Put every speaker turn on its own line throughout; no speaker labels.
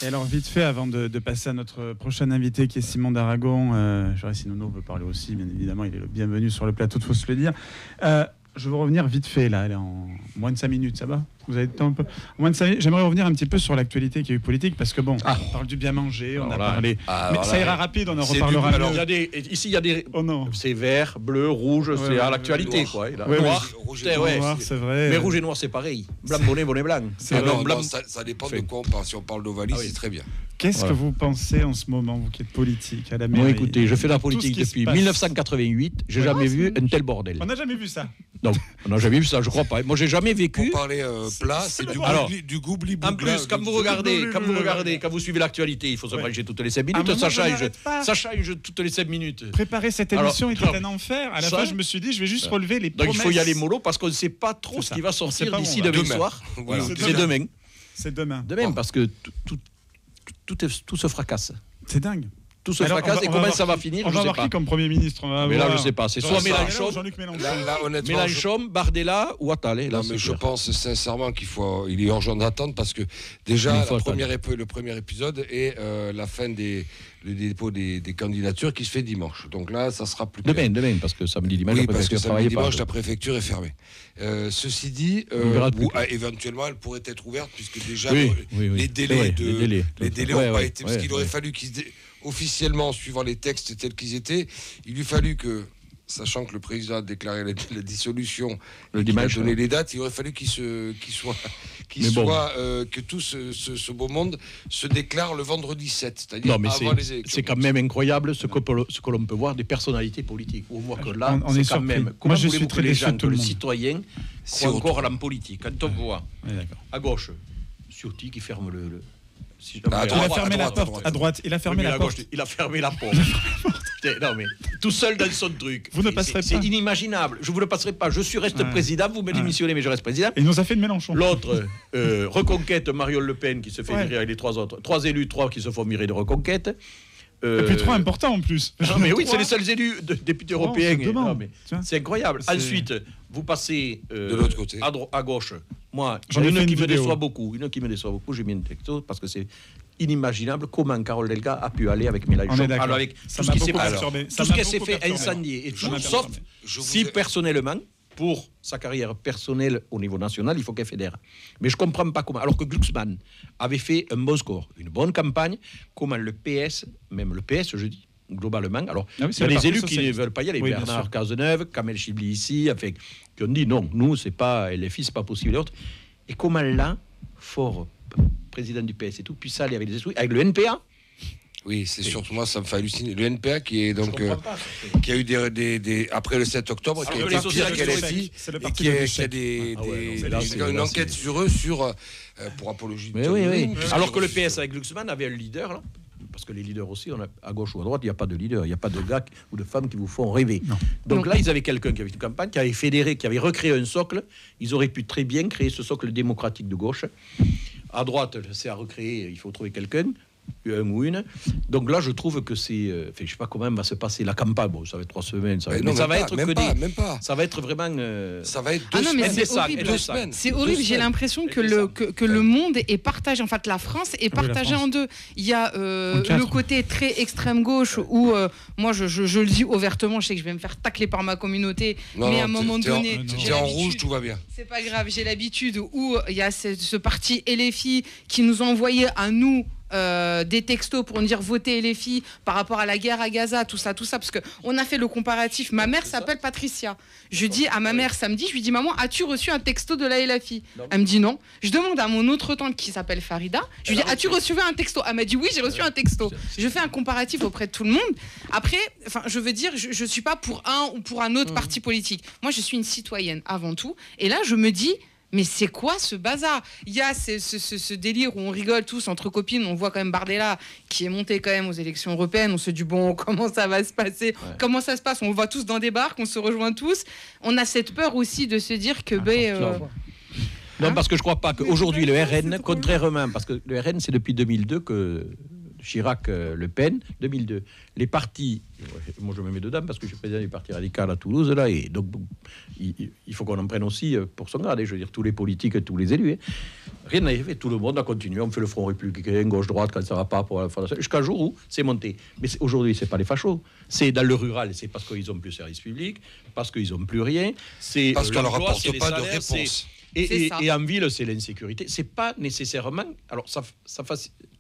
Et alors, vite fait, avant de passer à notre prochain invité qui est Simon d'Aragon, si Nono veut parler aussi, bien évidemment, il est le bienvenu sur le plateau, il faut se le dire. Je veux revenir vite fait, là, en moins de 5 minutes, ça va? Vous avez le temps un peu? En moins de 5 minutes, j'aimerais revenir un petit peu sur l'actualité qui a eu politique, parce que on parle du bien manger, on a parlé... mais ça ira rapide, on en reparlera.
Alors, ici, il y a des...
Oh non.
C'est vert, bleu, rouge, c'est à l'actualité, quoi. Noir,
rouge et noir, c'est vrai.
Mais rouge et noir, c'est pareil. Blanc, bonnet, blanc.
Non, ça dépend de quoi on parle. Si on parle d'Ovalie, c'est très bien.
Qu'est-ce que vous pensez en ce moment, vous qui êtes politique à la mairie?
Moi, écoutez, je fais la politique depuis 1988. J'ai jamais vu un tel bordel.
On n'a jamais vu ça.
Donc, on n'a jamais vu ça, je crois pas. Moi, j'ai jamais vécu.
Pour parler plat, c'est du goubli.
En plus, quand vous suivez l'actualité, il faut se brancher toutes les 5 minutes. Ça change toutes les 5 minutes.
Préparer cette émission était un enfer. À la fin, je me suis dit, je vais juste relever les promesses.
Donc, il faut y aller mollo parce qu'on ne sait pas trop ce qui va sortir d'ici demain soir. C'est demain.
C'est demain.
Demain, parce que tout se fracasse.
C'est dingue.
Tout se fracasse et comment ça va finir,
on va voir qui comme Premier ministre.
Mais là, je ne sais pas. C'est soit Mélenchon,
Mélenchon,
Bardella ou Attal.
Non, mais je pense sincèrement il est urgent d'attendre parce que déjà, le premier épisode est la fin le dépôt des candidatures qui se fait dimanche. Donc là, ça sera plus clair.
Demain, parce que samedi, dimanche,
oui, parce que samedi, dimanche, la préfecture est fermée. Ceci dit, éventuellement, elle pourrait être ouverte puisque déjà les délais n'ont pas été... Parce qu'il aurait fallu officiellement, suivant les textes tels qu'ils étaient, il lui fallu que, sachant que le président a déclaré la dissolution, qu'il a donné les dates, il aurait fallu que tout ce beau monde se déclare le vendredi 7, c'est-à-dire avant les élections.
C'est quand même incroyable ce que l'on peut voir des personnalités politiques. On voit que là, c'est quand même... Comment voulez-vous que les gens, que le citoyen, croient encore à la politique? Quand on voit à gauche, Ciotti qui ferme
il a fermé la porte. À droite, il a fermé la porte.
Il a fermé la porte. Non, mais tout seul dans son truc.
Vous ne passerez pas.
C'est inimaginable. Je ne vous le passerai pas. Je reste président. Vous me démissionnez, mais je reste président.
Et il nous a fait de Mélenchon.
L'autre, Reconquête, Marion Le Pen qui se fait virer avec les 3 autres. 3 élus, 3 qui se font virer de Reconquête.
Et puis 3 importants en plus.
Non, mais oui, c'est les seuls élus de députés européens. C'est incroyable. Ensuite, vous passez
de l'autre côté,
à gauche. Moi, j'en ai une qui me déçoit beaucoup. J'ai mis un texto parce que c'est inimaginable comment Carole Delga a pu aller avec Mélenchon. Alors avec tout ce qui s'est fait incendier et tout, sauf si personnellement, pour sa carrière personnelle au niveau national, il faut qu'elle fédère. Mais je ne comprends pas comment. Alors que Glucksmann avait fait un bon score, une bonne campagne, comment le PS, même le PS, je dis, globalement. Alors, il y a des élus qui ne veulent pas y aller. Bernard Cazeneuve, Kamel Chibli ici, qui ont dit non, nous, c'est pas LFI, c'est pas possible. Et comment là, Faure, président du PS et tout, puisse aller avec des esprits, avec le NPA.
Oui, c'est surtout moi, ça me fait halluciner. Le NPA qui est donc qui a eu des après le 7 octobre, qui a été pire qu'elle LFI, et qui a une enquête sur eux pour apologie.
Mais oui. Alors que le PS avec Glucksmann avait un leader là. Parce que les leaders aussi, à gauche ou à droite, il n'y a pas de leader, il n'y a pas de gars ou de femmes qui vous font rêver. Donc là, ils avaient quelqu'un qui avait une campagne, qui avait fédéré, qui avait recréé un socle. Ils auraient pu très bien créer ce socle démocratique de gauche. À droite, c'est à recréer, il faut trouver quelqu'un, un ou une. Donc là, je trouve que c'est... je ne sais pas comment va se passer la campagne. Bon, ça va être 3 semaines. Ça va être Ça va être vraiment...
Ça va être 2 semaines.
C'est horrible. C'est horrible. J'ai l'impression que le monde est partagé. En fait, la France est partagée en deux. Il y a le côté très extrême gauche où, moi, je le dis ouvertement, je sais que je vais me faire tacler par ma communauté, mais à un moment donné...
T'es en rouge, tout va bien.
C'est pas grave, j'ai l'habitude où il y a ce parti LFI qui nous a envoyé à nous des textos pour nous dire votez les filles par rapport à la guerre à Gaza, tout ça, parce qu'on a fait le comparatif. Ma mère s'appelle Patricia. Je dis à ma mère samedi, je lui dis maman, as-tu reçu un texto de la LFI? Elle me dit non. Je demande à mon autre tante qui s'appelle Farida, je lui dis as-tu reçu un texto? Elle m'a dit oui, j'ai reçu un texto. Je fais un comparatif auprès de tout le monde. Après, je veux dire, je suis pas pour un ou pour un autre parti politique. Moi, je suis une citoyenne avant tout. Et là, je me dis mais c'est quoi ce bazar? Il y a ce délire où on rigole tous entre copines. On voit quand même Bardella qui est monté quand même aux élections européennes. On se dit bon, comment ça va se passer? Comment ça se passe? On va tous dans des barques, on se rejoint tous. On a cette peur aussi de se dire que
non, parce que je crois pas qu'aujourd'hui le RN, contrairement, parce que le RN c'est depuis 2002 que Chirac-Le Pen, 2002. Les partis, moi je me mets dedans parce que je suis président du parti radical à Toulouse, là, et donc il faut qu'on en prenne aussi pour son grade, je veux dire, tous les politiques, tous les élus. Rien n'a été fait, tout le monde a continué, on fait le front républicain, gauche-droite, quand ça va pas, jusqu'à un jour où c'est monté. Mais aujourd'hui, c'est pas les fachos, c'est dans le rural, c'est parce qu'ils ont plus de services publics, parce qu'ils ont plus rien, c'est
parce qu'on leur apporte pas de réponse.
Et en ville, c'est l'insécurité. C'est pas nécessairement. Alors, ça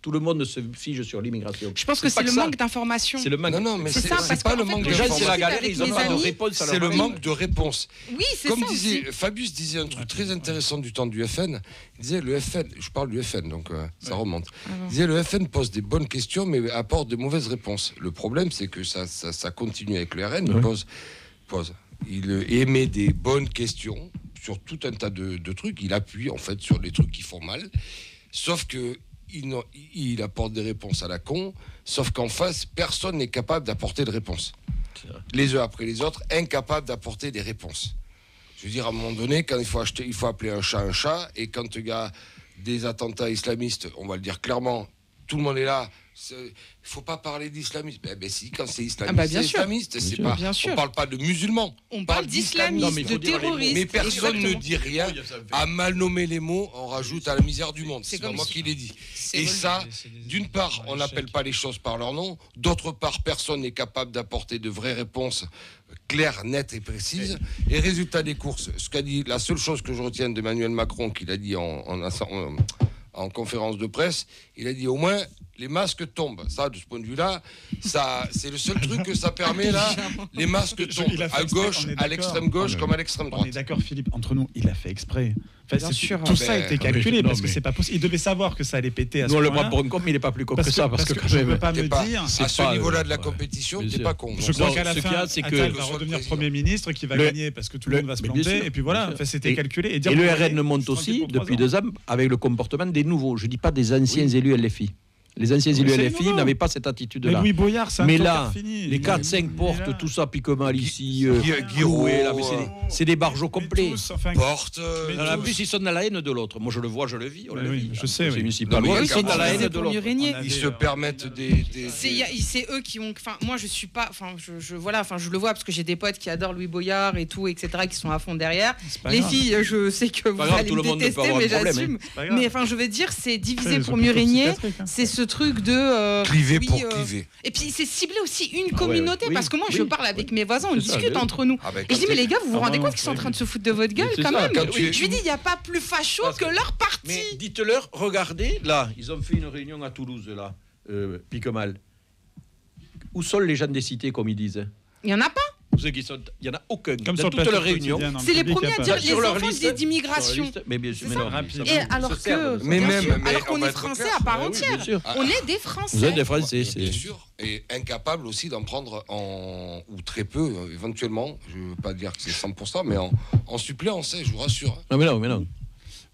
tout le monde se fige sur l'immigration.
Je pense que c'est le manque d'information.
C'est le manque.
Non, mais c'est pas le manque d'information.
C'est la galère. Ils ont pas de réponse.
C'est le manque de réponse.
Oui, c'est
comme
ça.
Disait Fabius disait un truc très intéressant du temps du FN. Il disait le FN. Je parle du FN, donc ça remonte. Il disait le FN pose des bonnes questions, mais apporte de mauvaises réponses. Le problème, c'est que ça continue avec le RN. Il émet des bonnes questions sur tout un tas de trucs. Il appuie en fait sur les trucs qui font mal. Sauf que il apporte des réponses à la con. Sauf qu'en face, personne n'est capable d'apporter de réponses. Les uns après les autres, incapables d'apporter des réponses. Je veux dire, à un moment donné, quand il faut appeler un chat. Et quand il y a des attentats islamistes, on va le dire clairement, tout le monde est là. Il ne faut pas parler d'islamisme. Ben si, quand c'est islamiste, c'est islamiste. On ne parle pas de musulmans.
On parle d'islamistes, de terroristes.
Mais personne ne dit rien. À mal nommer les mots, on rajoute à la misère du monde. C'est pas moi qui l'ai dit. Et ça, d'une part, on n'appelle pas les choses par leur nom. D'autre part, personne n'est capable d'apporter de vraies réponses claires, nettes et précises. Et résultat des courses, ce qu'a dit, la seule chose que je retiens d'Emmanuel Macron, qu'il a dit en conférence de presse, il a dit au moins les masques tombent. Ça, de ce point de vue-là, c'est le seul truc que ça permet là. Les masques tombent à gauche, à l'extrême gauche comme à l'extrême droite.
On est d'accord, Philippe. Entre nous, il a fait exprès.
Bien sûr.
Tout ça a été calculé parce que c'est pas possible. Il devait savoir que ça allait péter à ce moment-là.
Non, le bras pour une com, il est pas plus con que ça parce que
je ne peux pas me dire.
À ce niveau-là de la compétition, t'es pas con.
Je crois qu'à la fin, Attal va redevenir Premier ministre, qui va gagner parce que tout le monde va se planter. Et puis voilà, c'était calculé.
Et le RN monte aussi depuis 2 ans avec le comportement des nouveaux. Je dis pas des anciens élus LFI. Les anciens élus LFI n'avaient pas cette attitude-là.
Mais Louis Boyard, c'est un
là, les 4-5 portes, tout ça, Piquemal ici, Girouet, c'est des barjots complets.
Portes.
En plus, ils sont dans la haine de l'autre. Moi, je le vois, je le vis.
Je sais.
Ils sont dans la haine de l'autre.
Ils se permettent des.
C'est eux qui ont. Enfin, moi, je suis pas. Enfin, je le vois parce que j'ai des potes qui adorent Louis Boyard et tout, etc., qui sont à fond derrière. Les filles, je sais que vous allez me détester, mais j'assume. Mais enfin, je veux dire, c'est diviser pour mieux régner. C'est ce truc de
cliver pour cliver.
Et puis c'est ciblé aussi une communauté parce que moi je parle avec mes voisins, on discute entre nous. Et je dis mais les gars, vous vous rendez compte qu'ils sont en train de se foutre de votre gueule quand même. Je lui dis il n'y a pas plus facho que leur parti.
Mais dites-leur, regardez là, ils ont fait une réunion à Toulouse là, Piquemal. Où sont les gens des cités comme ils disent?
Il y en a pas.
Il n'y en a aucun.
Comme
dans toute leur réunion.
C'est les premiers à dire les enfants d'immigration.
Mais bien sûr,
et alors qu'on est français à part entière. On est des Français.
Vous êtes des Français,
bien sûr. Et incapable aussi d'en prendre ou très peu, éventuellement. Je ne veux pas dire que c'est 100%, mais en suppléant, je vous rassure.
Non, mais non.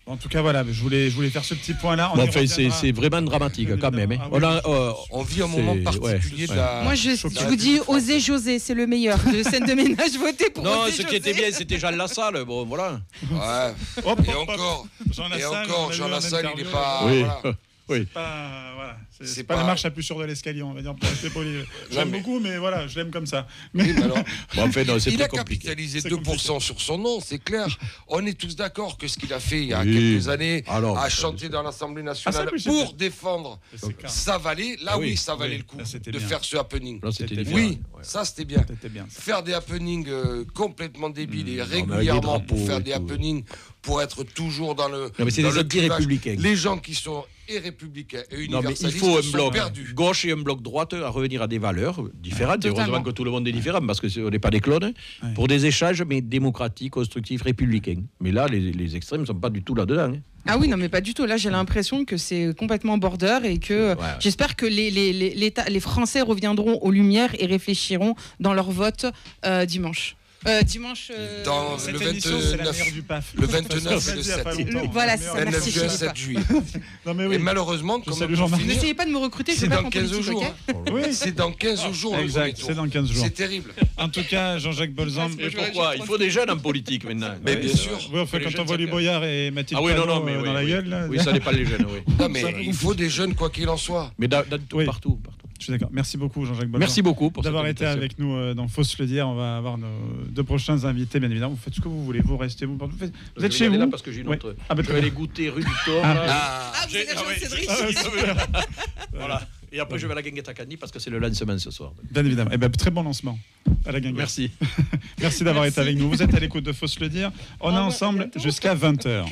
En tout cas, voilà, je voulais faire ce petit point-là.
C'est vraiment dramatique quand même.
On vit un moment particulier de la...
Moi, je vous dis, osez José, c'est le meilleur. De scène de ménage, votez pour
Osez
José.
Ce qui était bien, c'était Jean Lassalle. Bon, voilà.
Ouais. Et encore, Jean Lassalle, il n'est pas...
Oui.
Voilà.
Oui. C'est pas la marche la plus sûre de l'escalier, on va dire, pour rester poli. J'aime beaucoup, mais voilà, je l'aime comme ça.
Mais alors,
il
a capitalisé 2% sur son nom, c'est clair. On est tous d'accord que ce qu'il a fait il y a quelques années, à chanter dans l'Assemblée nationale pour défendre, ça valait, ça valait le coup de faire ce happening. Oui, ça c'était bien. Faire des happenings complètement débiles et régulièrement pour faire des happenings, pour être toujours dans le...
Mais c'est des anti-républicains.
Les gens qui sont républicains et universalistes
un bloc gauche et un bloc droite à revenir à des valeurs différentes. Et heureusement que tout le monde est différent parce qu'on n'est pas des clones. Pour des échanges, mais démocratiques, constructifs, républicains. Mais là, les extrêmes ne sont pas du tout là-dedans.
Ah oui, non, mais pas du tout. Là, j'ai l'impression que c'est complètement border et que j'espère que les Français reviendront aux Lumières et réfléchiront dans leur vote dimanche. Dimanche.
Dans le 29
du PAF.
Le 29 et le 7.
Voilà, c'est ça. Merci.
29 juin, 7 juillet. Et malheureusement,
n'essayez pas de me recruter.
C'est dans 15 jours. Oui, c'est dans 15 jours.
Exact, c'est dans 15 jours.
C'est terrible.
En tout cas, Jean-Jacques Bolzan.
Mais pourquoi ? Il faut des jeunes en politique maintenant.
Mais bien sûr.
Oui, enfin, quand on voit les Boyards et Mathilde dans la gueule.
Oui, ça n'est pas les jeunes.
Non, mais il faut des jeunes, quoi qu'il en soit.
Mais partout.
Je suis d'accord. Merci beaucoup, Jean-Jacques Bolzan.
Merci beaucoup
d'avoir été avec nous dans Faut se le dire. On va avoir nos 2 prochains invités, bien évidemment. Vous faites ce que vous voulez. Vous restez. Vous êtes chez vous.
Parce que j'ai une autre. Je vais aller goûter rue du Thor.
Vous êtes chez Cédric.
Voilà. Et après, je vais à la Guinguette à Cagny parce que c'est le lancement ce soir.
Bien évidemment. Très bon lancement à la Guinguette.
Merci.
Merci d'avoir été avec nous. Vous êtes à l'écoute de Faut se le dire. On est ensemble jusqu'à 20h.